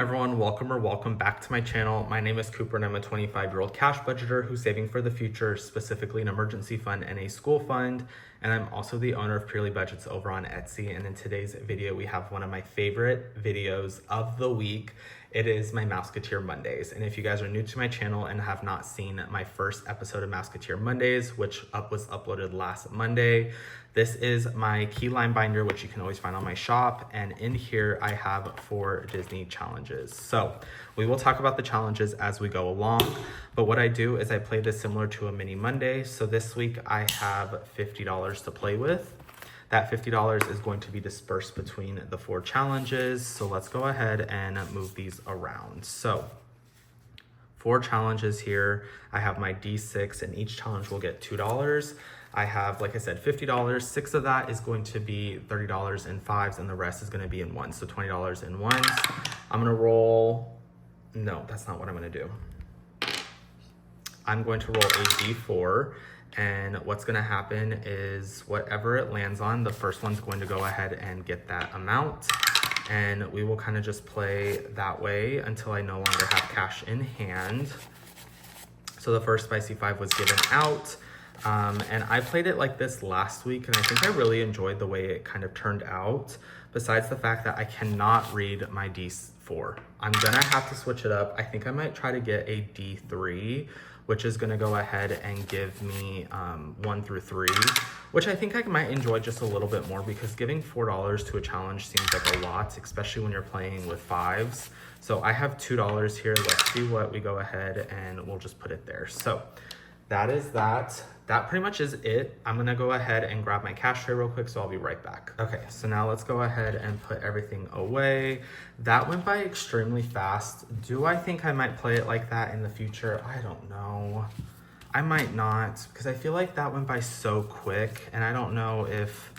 everyone, welcome back to my channel. My name is Cooper and I'm a 25-year-old cash budgeter who's saving for the future, specifically an emergency fund and a school fund. And I'm also the owner of Purely Budgets over on Etsy. And in today's video, we have one of my favorite videos of the week. It is my Mouseketeer Mondays. And if you guys are new to my channel and have not seen my first episode of Mouseketeer Mondays, which was uploaded last Monday, this is my key line binder, which you can always find on my shop. And in here, I have 4 Disney challenges. So we will talk about the challenges as we go along. But what I do is I play this similar to a mini Monday. So this week I have $50 to play with. That $50 is going to be dispersed between the 4 challenges. So let's go ahead and move these around. So 4 challenges here. I have my D6 and each challenge will get $2. I have, like I said, $50. 6 of that is going to be $30 in 5s and the rest is going to be in 1s. So $20 in 1s. I'm going to roll. No, that's not what I'm going to do. I'm going to roll a D4. And what's going to happen is whatever it lands on, the first one's going to go ahead and get that amount. And we will kind of just play that way until I no longer have cash in hand. So the first spicy 5 was given out. And I played it like this last week, and I think I really enjoyed the way it kind of turned out, besides the fact that I cannot read my D4. I'm gonna have to switch it up. I think I might try to get a D3, which is gonna go ahead and give me 1 through 3, which I think I might enjoy just a little bit more, because giving $4 to a challenge seems like a lot, especially when you're playing with 5s. So I have $2 here. Let's see what we go ahead and we'll just put it there. So that is that. That pretty much is it. I'm gonna go ahead and grab my cash tray real quick, so I'll be right back. Okay, so now let's go ahead and put everything away. That went by extremely fast. Do I think I might play it like that in the future? I don't know. I might not, because I feel like that went by so quick, and I don't know if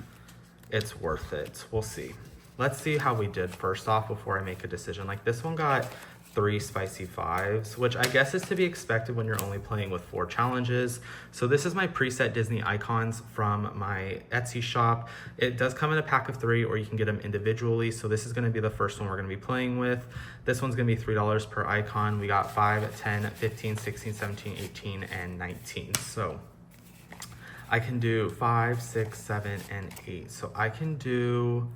it's worth it. We'll see. Let's see how we did first off before I make a decision. Like this one got 3 spicy 5s, which I guess is to be expected when you're only playing with 4 challenges. So this is my preset Disney icons from my Etsy shop. It does come in a pack of 3, or you can get them individually. So this is going to be the first one we're going to be playing with. This one's going to be $3 per icon. We got 5, 10, 15, 16, 17, 18, and 19. So I can do 5, 6, 7, and 8. So I can do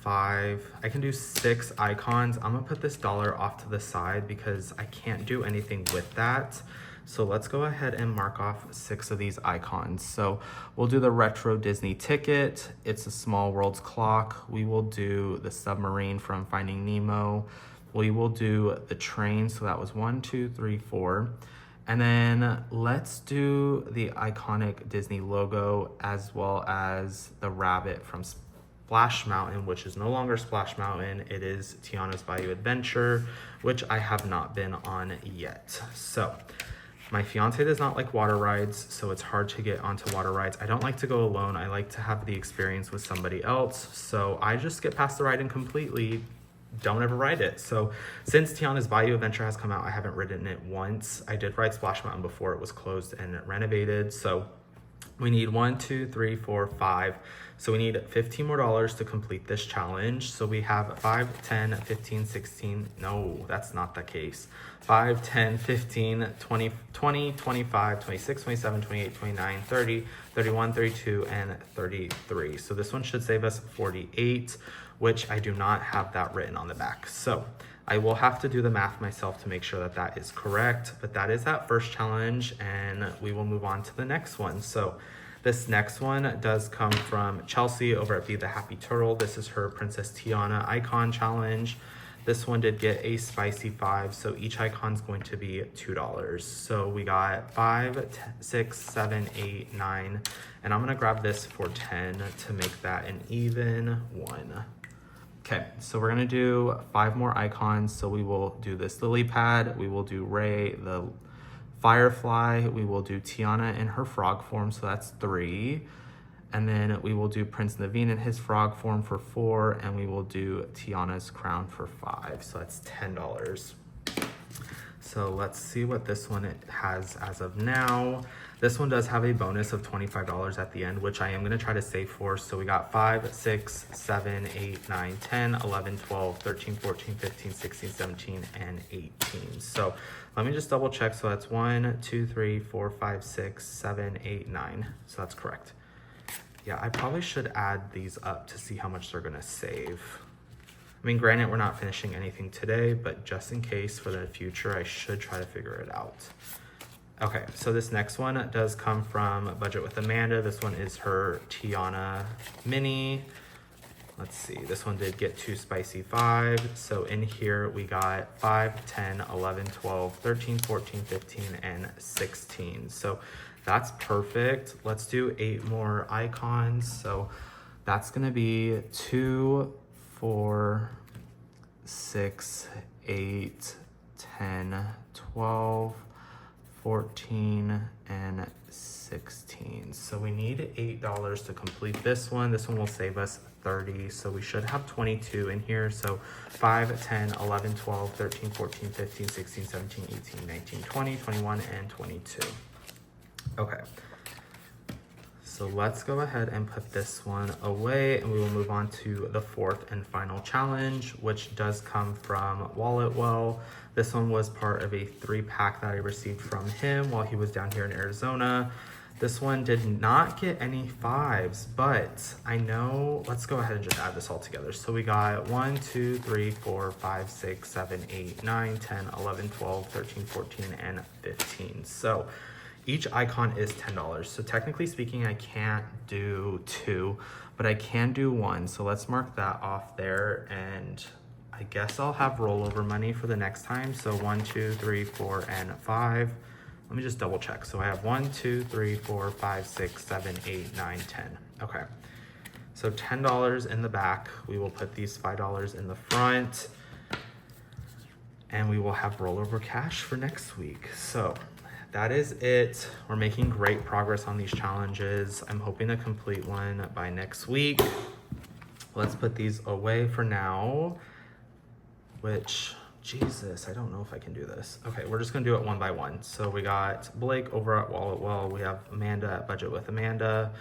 5. I can do 6 icons. I'm gonna put this $1 off to the side because I can't do anything with that. So let's go ahead and mark off 6 of these icons. So we'll do the retro Disney ticket. It's a Small World's clock. We will do the submarine from Finding Nemo. We will do the train. So that was 1, 2, 3, 4. And then let's do the iconic Disney logo, as well as the rabbit from Splash Mountain, which is no longer Splash Mountain. It is Tiana's Bayou Adventure, which I have not been on yet. So my fiance does not like water rides, so it's hard to get onto water rides. I don't like to go alone. I like to have the experience with somebody else. So I just skip past the ride and completely don't ever ride it. So since Tiana's Bayou Adventure has come out, I haven't ridden it once. I did ride Splash Mountain before it was closed and renovated. So we need 1, 2, 3, 4, 5. So we need $15 more to complete this challenge. So we have 5, 10, 15, 16. No, that's not the case. 5, 10, 15, 20, 25, 26, 27, 28, 29, 30, 31, 32, and 33. So this one should save us 48, which I do not have that written on the back. So I will have to do the math myself to make sure that that is correct, but that is that first challenge, and we will move on to the next one. So this next one does come from Chelsea over at Be the Happy Turtle. This is her Princess Tiana icon challenge. This one did get a spicy 5, so each icon is going to be $2. So we got 5, 6, 7, 8, 9, and I'm gonna grab this for 10 to make that an even 1. Okay, so we're gonna do 5 more icons. So we will do this lily pad, we will do Ray the Firefly, we will do Tiana in her frog form, so that's 3. And then we will do Prince Naveen in his frog form for 4, and we will do Tiana's crown for 5, so that's $10. So let's see what this one it has as of now. This one does have a bonus of $25 at the end, which I am going to try to save for. So we got 5, 6, 7, 8, 9, 10, 11, 12, 13, 14, 15, 16, 17, and 18. So let me just double check. So that's 1, 2, 3, 4, 5, 6, 7, 8, 9. So that's correct. Yeah, I probably should add these up to see how much they're going to save. I mean, granted, we're not finishing anything today, but just in case for the future, I should try to figure it out. Okay, so this next one does come from Budget with Amanda. This one is her Tiana Mini. Let's see, this one did get 2 spicy 5. So in here we got 5, 10, 11, 12, 13, 14, 15, and 16. So that's perfect. Let's do 8 more icons. So that's gonna be 2, 4, 6, 8, 10, 12, 14, and 16. So we need $8 to complete this one. This one will save us 30. So we should have 22 in here. So 5, 10, 11, 12, 13, 14, 15, 16, 17, 18, 19, 20, 21, and 22. Okay. So let's go ahead and put this one away, and we will move on to the 4th and final challenge, which does come from WalletWell. This one was part of a 3-pack that I received from him while he was down here in Arizona. This one did not get any 5s, but I know, let's go ahead and just add this all together. So we got 1, 2, 3, 4, 5, 6, 7, 8, 9, 10, 11, 12, 13, 14, and 15. So each icon is $10. So technically speaking, I can't do 2, but I can do 1. So let's mark that off there. And I guess I'll have rollover money for the next time. So 1, 2, 3, 4, and 5. Let me just double check. So I have 1, 2, 3, 4, 5, 6, 7, 8, 9, 10. Okay. So $10 in the back. We will put these $5 in the front, and we will have rollover cash for next week. So that is it. We're making great progress on these challenges. I'm hoping to complete one by next week. Let's put these away for now, which, Jesus, I don't know if I can do this. Okay, we're just gonna do it one by one. So we got Blake over at WalletWell. We have Amanda at Budget with Amanda.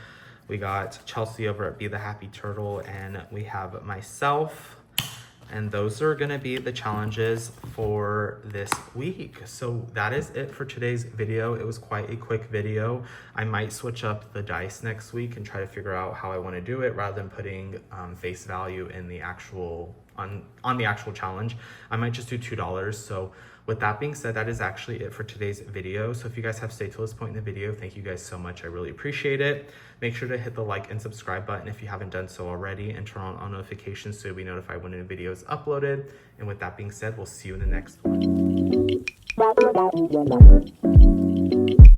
We got Chelsea over at Be the Happy Turtle, and we have myself. And those are gonna be the challenges for this week. So that is it for today's video. It was quite a quick video. I might switch up the dice next week and try to figure out how I wanna do it rather than putting face value in the actual, on the actual challenge. I might just do $2. So with that being said, that is actually it for today's video. So if you guys have stayed till this point in the video, thank you guys so much. I really appreciate it. Make sure to hit the like and subscribe button if you haven't done so already, and turn on notifications so you'll be notified when a video is uploaded. And with that being said, we'll see you in the next one.